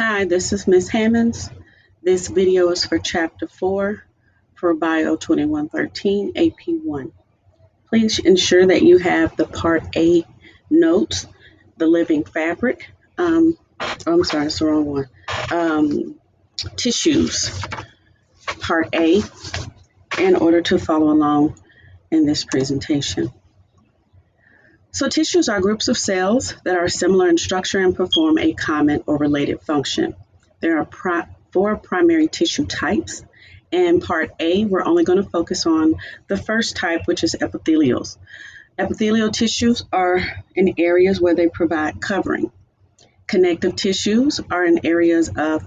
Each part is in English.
Hi, this is Ms. Hammonds. This video is for Chapter 4 for Bio 2113 AP1. Please ensure that you have the Part A notes, the living fabric, I'm sorry, it's the wrong one, tissues, Part A, in order to follow along in this presentation. So tissues are groups of cells that are similar in structure and perform a common or related function. There are four primary tissue types. In Part A, we're only going to focus on the first type, which is epithelials. Epithelial tissues are in areas where they provide covering. Connective tissues are in areas of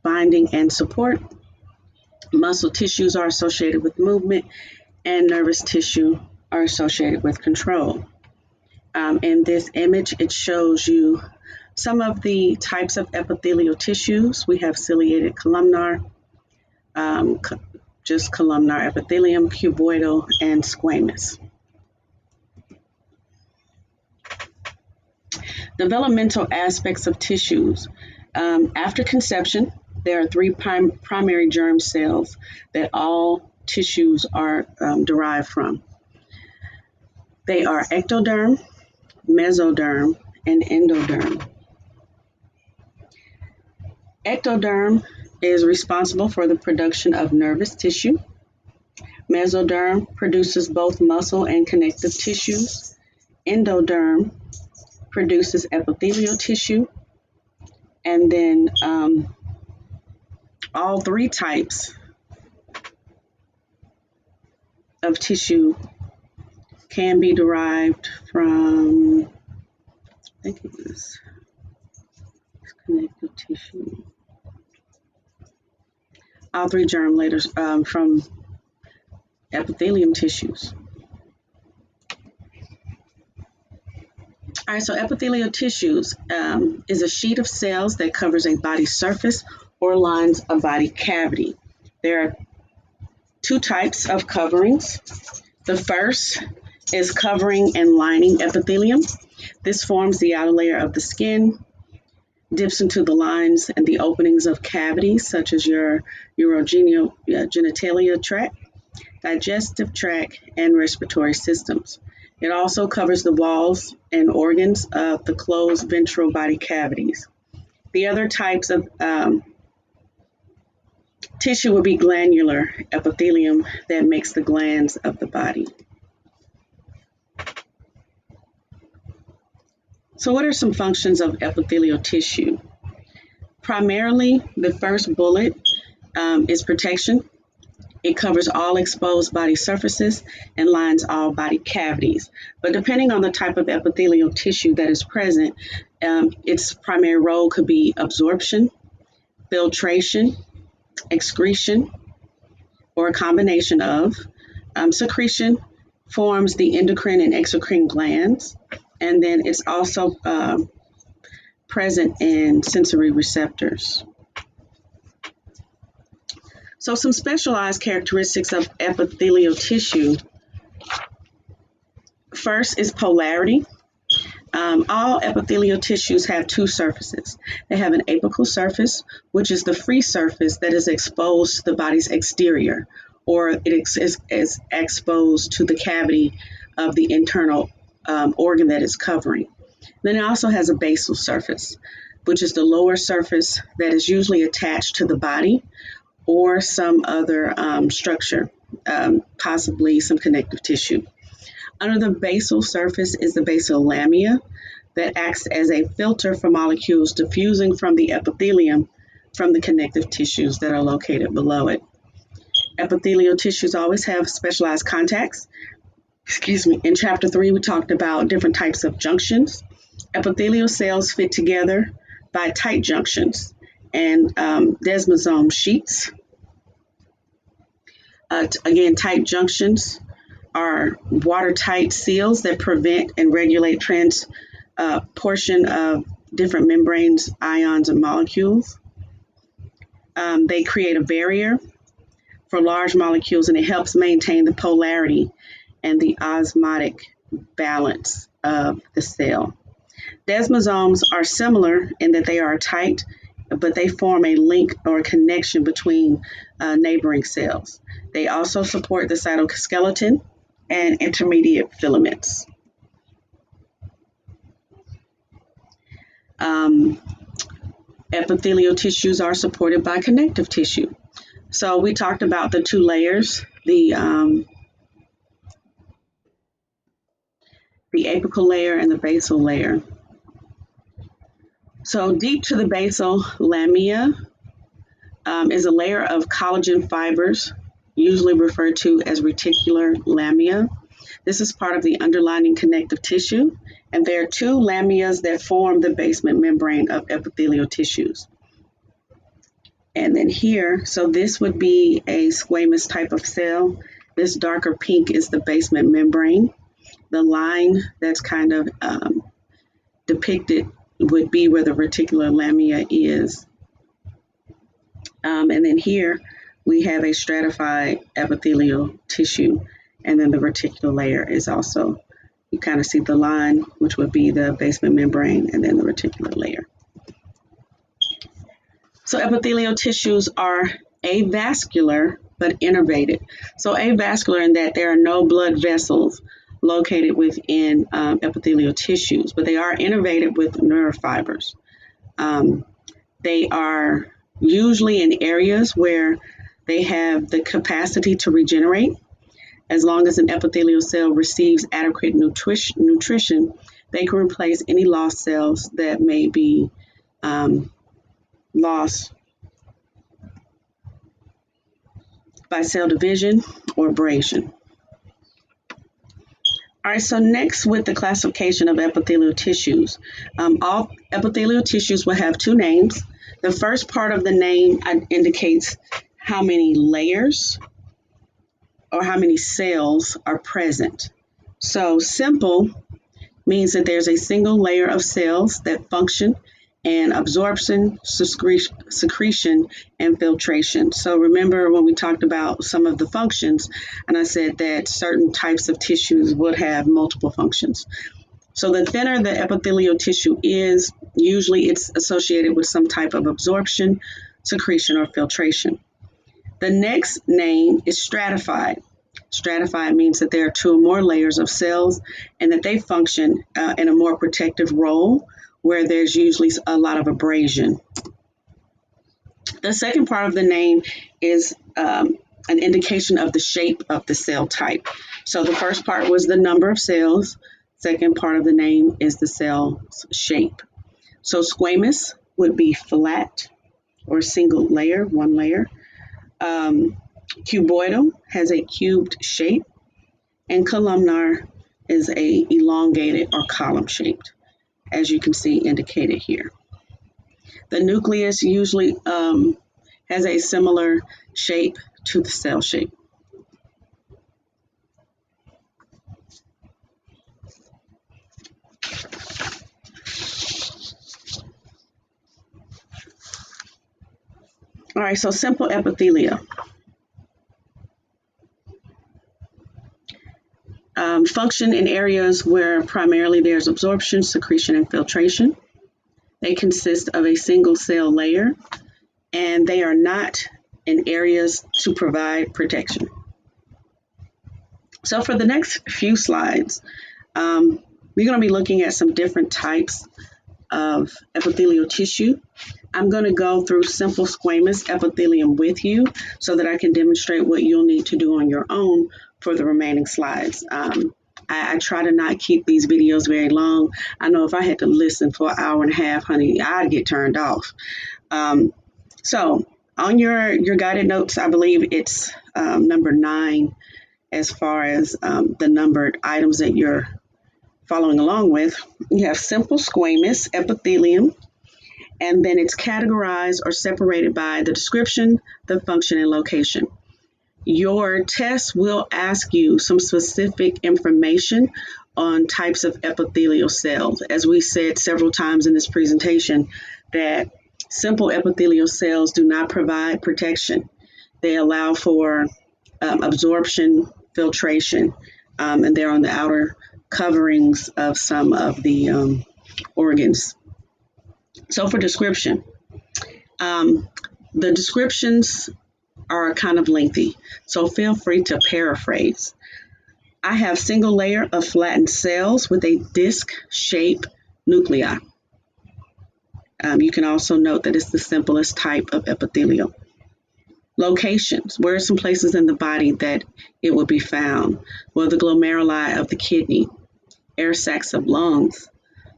binding and support. Muscle tissues are associated with movement, and nervous tissue are associated with control. In this image, it shows you some of the types of epithelial tissues. We have ciliated columnar, just columnar epithelium, cuboidal, and squamous. Developmental aspects of tissues. After conception, there are three primary germ cells that all tissues are derived from. They are ectoderm, mesoderm, and endoderm. Ectoderm is responsible for the production of nervous tissue. Mesoderm produces both muscle and connective tissues. Endoderm produces epithelial tissue. And then all three types of tissue can be derived from, I think it was connective tissue. All three germ layers from epithelium tissues. All right, so epithelial tissues is a sheet of cells that covers a body surface or lines a body cavity. There are two types of coverings. The first is covering and lining epithelium. This forms the outer layer of the skin, dips into the lines and the openings of cavities such as your genitalia tract, digestive tract, and respiratory systems. It also covers the walls and organs of the closed ventral body cavities. The other types of tissue would be glandular epithelium that makes the glands of the body. So what are some functions of epithelial tissue? Primarily, the first bullet is protection. It covers all exposed body surfaces and lines all body cavities. But depending on the type of epithelial tissue that is present, its primary role could be absorption, filtration, excretion, or a combination of. Secretion forms the endocrine and exocrine glands, and then it's also present in sensory receptors. So some specialized characteristics of epithelial tissue. First is polarity. All epithelial tissues have two surfaces. They have an apical surface, which is the free surface that is exposed to the body's exterior, or it is exposed to the cavity of the internal organ that is covering. Then it also has a basal surface, which is the lower surface that is usually attached to the body or some other structure, possibly some connective tissue. Under the basal surface is the basal lamina that acts as a filter for molecules diffusing from the epithelium from the connective tissues that are located below it. Epithelial tissues always have specialized contacts. In Chapter 3, we talked about different types of junctions. Epithelial cells fit together by tight junctions and desmosome sheets. Again, tight junctions are watertight seals that prevent and regulate transportation of different membranes, ions, and molecules. They create a barrier for large molecules, and it helps maintain the polarity and the osmotic balance of the cell. Desmosomes are similar in that they are tight but they form a link or connection between neighboring cells. They also support the cytoskeleton and intermediate filaments. Um, Epithelial tissues are supported by connective tissue. So we talked about the two layers, the apical layer and the basal layer. So deep to the basal lamina is a layer of collagen fibers, usually referred to as reticular lamina. This is part of the underlying connective tissue, and there are two laminas that form the basement membrane of epithelial tissues. And then here, so this would be a squamous type of cell. This darker pink is the basement membrane. The line that's kind of depicted would be where the reticular lamina is. And then here we have a stratified epithelial tissue, and then the reticular layer is also, you kind of see the line, which would be the basement membrane, and then the reticular layer. So epithelial tissues are avascular but innervated. So avascular in that there are no blood vessels located within epithelial tissues, but they are innervated with nerve fibers. They are usually in areas where they have the capacity to regenerate. As long as an epithelial cell receives adequate nutrition, they can replace any lost cells that may be lost by cell division or abrasion. All right, so next with the classification of epithelial tissues. All epithelial tissues will have two names. The first part of the name indicates how many layers or how many cells are present. So simple means that there's a single layer of cells that function and absorption, secretion, and filtration. So remember when we talked about some of the functions, and I said that certain types of tissues would have multiple functions. So the thinner the epithelial tissue is, usually it's associated with some type of absorption, secretion, or filtration. The next name is stratified. Stratified means that there are two or more layers of cells and that they function in a more protective role where there's usually a lot of abrasion. The second part of the name is an indication of the shape of the cell type. So the first part was the number of cells. Second part of the name is the cell's shape. So squamous would be flat or single layer, one layer. Cuboidal has a cubed shape, and columnar is a elongated or column shaped, as you can see indicated here. The nucleus usually has a similar shape to the cell shape. All right, so simple epithelia. Function in areas where primarily there's absorption, secretion, and filtration. They consist of a single cell layer, and they are not in areas to provide protection. So for the next few slides, we're going to be looking at some different types of epithelial tissue. I'm going to go through simple squamous epithelium with you so that I can demonstrate what you'll need to do on your own for the remaining slides. I try to not keep these videos very long. I know if I had to listen for an hour and a half, honey, I'd get turned off. So on your guided notes, I believe it's number 9 as far as the numbered items that you're following along with. You have simple squamous epithelium, and then it's categorized or separated by the description, the function, and location. Your test will ask you some specific information on types of epithelial cells. As we said several times in this presentation, that simple epithelial cells do not provide protection. They allow for absorption, filtration, and they're on the outer coverings of some of the organs. So for description, Um, the descriptions are kind of lengthy, so feel free to paraphrase. I have single layer of flattened cells with a disc-shaped nuclei. You can also note that it's the simplest type of epithelial. Locations. Where are some places in the body that it will be found? Well, the glomeruli of the kidney, air sacs of lungs,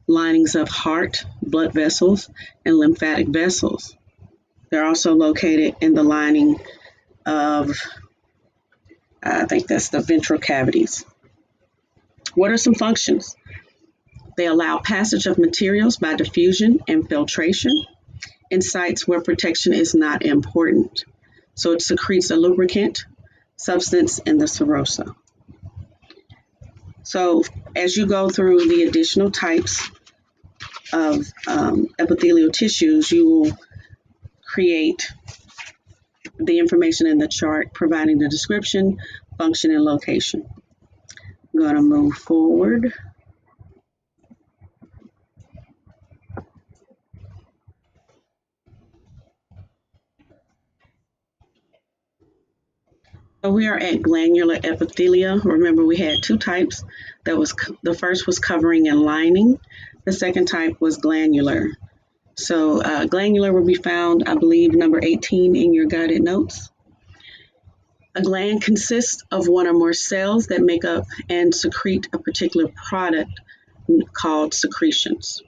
linings of heart, blood vessels, and lymphatic vessels. They're also located in the lining of, I think that's the ventral cavities. What are some functions? They allow passage of materials by diffusion and filtration in sites where protection is not important. So it secretes a lubricant substance in the serosa. So as you go through the additional types of epithelial tissues, you will create the information in the chart providing the description, function, and location. I'm going to move forward. So we are at glandular epithelia. Remember, we had two types. The first was covering and lining. The second type was glandular. So glandular will be found, I believe, number 18 in your guided notes. A gland consists of one or more cells that make up and secrete a particular product called secretions.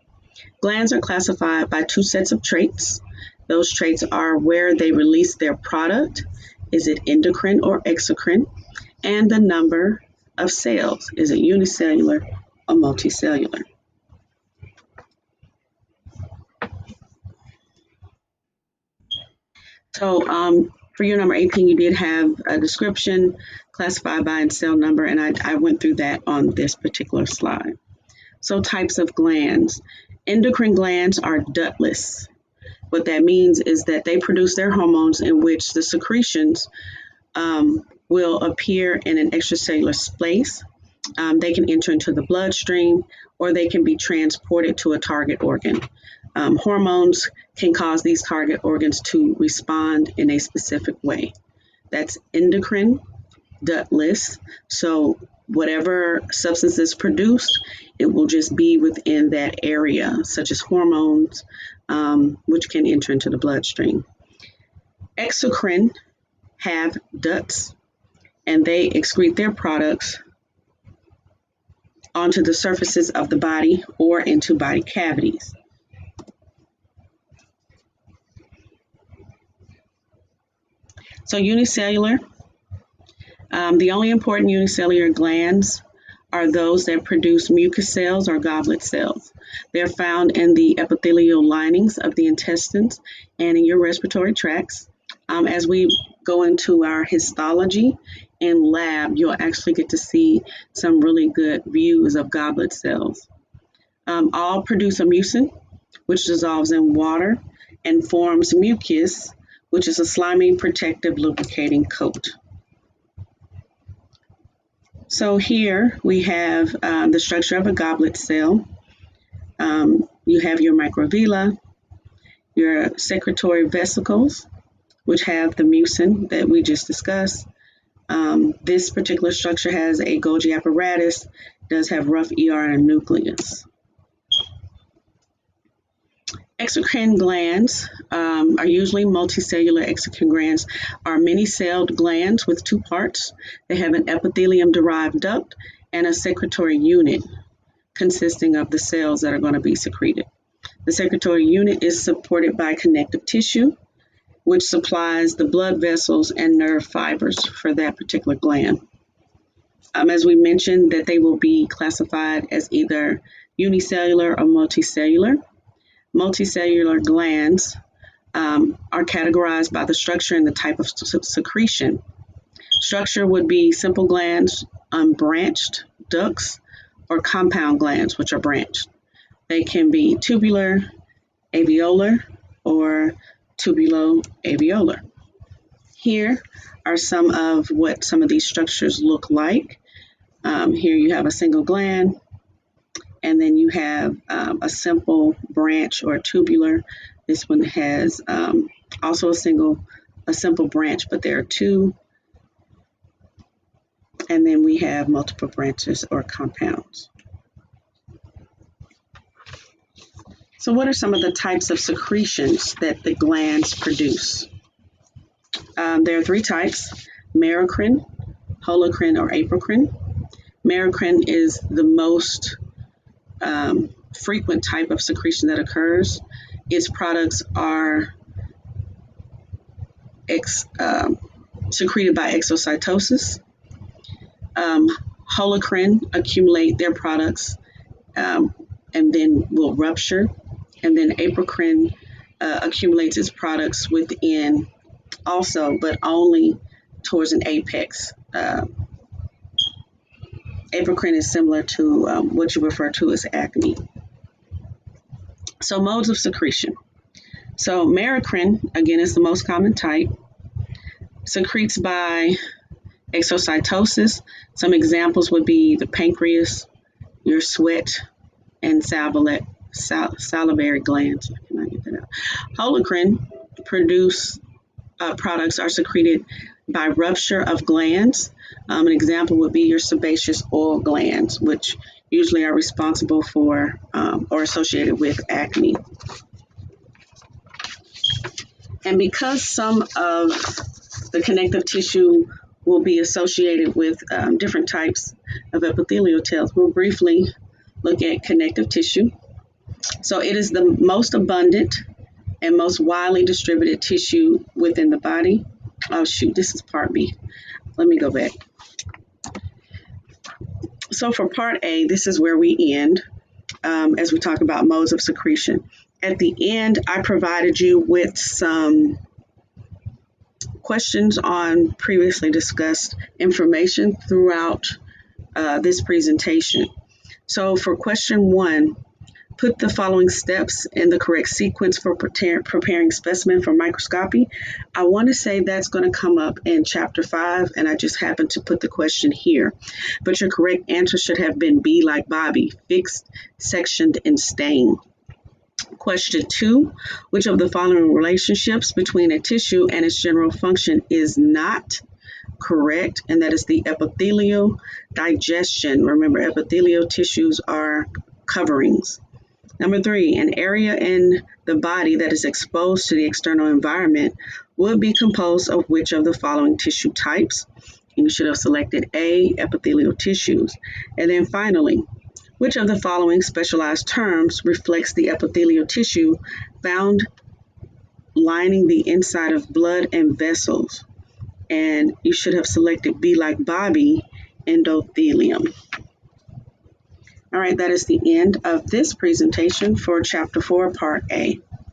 Glands are classified by two sets of traits. Those traits are where they release their product, is it endocrine or exocrine, and the number of cells, is it unicellular or multicellular. So for your number 18, you did have a description classified by cell number, and I went through that on this particular slide. So types of glands. Endocrine glands are ductless. What that means is that they produce their hormones in which the secretions will appear in an extracellular space. They can enter into the bloodstream or they can be transported to a target organ. Hormones can cause these target organs to respond in a specific way. That's endocrine, ductless. So whatever substance is produced, it will just be within that area, such as hormones, which can enter into the bloodstream. Exocrine have ducts and they excrete their products onto the surfaces of the body or into body cavities. So unicellular, the only important unicellular glands are those that produce mucus cells or goblet cells. They're found in the epithelial linings of the intestines and in your respiratory tracts. As we go into our histology in lab, you'll actually get to see some really good views of goblet cells. All produce a mucin, which dissolves in water and forms mucus, which is a slimy, protective, lubricating coat. So here we have the structure of a goblet cell. You have your microvilli, your secretory vesicles, which have the mucin that we just discussed. This particular structure has a Golgi apparatus, does have rough ER and a nucleus. Exocrine glands are usually multicellular. Exocrine glands are many-celled glands with two parts. They have an epithelium-derived duct and a secretory unit consisting of the cells that are going to be secreted. The secretory unit is supported by connective tissue, which supplies the blood vessels and nerve fibers for that particular gland. As we mentioned, that they will be classified as either unicellular or multicellular. Multicellular glands are categorized by the structure and the type of secretion. Structure would be simple glands, unbranched ducts, or compound glands, which are branched. They can be tubular, alveolar, or tubulo-alveolar. Here are some of what some of these structures look like. Here you have a single gland, and then you have a simple branch or tubular This one has also a simple branch, but there are two. And then we have multiple branches or compounds. So what are some of the types of secretions that the glands produce? There are three types: merocrine, holocrine, or apocrine. Merocrine is the most frequent type of secretion that occurs. Its products are secreted by exocytosis. Holocrine accumulate their products and then will rupture. And then apocrine accumulates its products within also, but only towards an apex. Apocrine is similar to what you refer to as acne. So modes of secretion. So merocrine, again, is the most common type, secretes by exocytosis. Some examples would be the pancreas, your sweat, and salivary glands. Can I get that out? Holocrine products are secreted by rupture of glands. An example would be your sebaceous oil glands, which usually are responsible for or associated with acne. And because some of the connective tissue will be associated with different types of epithelial cells, we'll briefly look at connective tissue. So it is the most abundant and most widely distributed tissue within the body. Oh shoot, this is part B. Let me go back. So for part A, this is where we end as we talk about modes of secretion. At the end, I provided you with some questions on previously discussed information throughout this presentation. So for question 1, put the following steps in the correct sequence for preparing specimen for microscopy. I want to say that's going to come up in chapter 5, and I just happened to put the question here. But your correct answer should have been B like Bobby, fixed, sectioned, and stained. Question 2, which of the following relationships between a tissue and its general function is not correct? And that is the epithelial digestion. Remember, epithelial tissues are coverings. Number 3, an area in the body that is exposed to the external environment would be composed of which of the following tissue types? And you should have selected A, epithelial tissues. And then finally, which of the following specialized terms reflects the epithelial tissue found lining the inside of blood and vessels? And you should have selected B like Bobby, endothelium. All right, that is the end of this presentation for Chapter 4, Part A.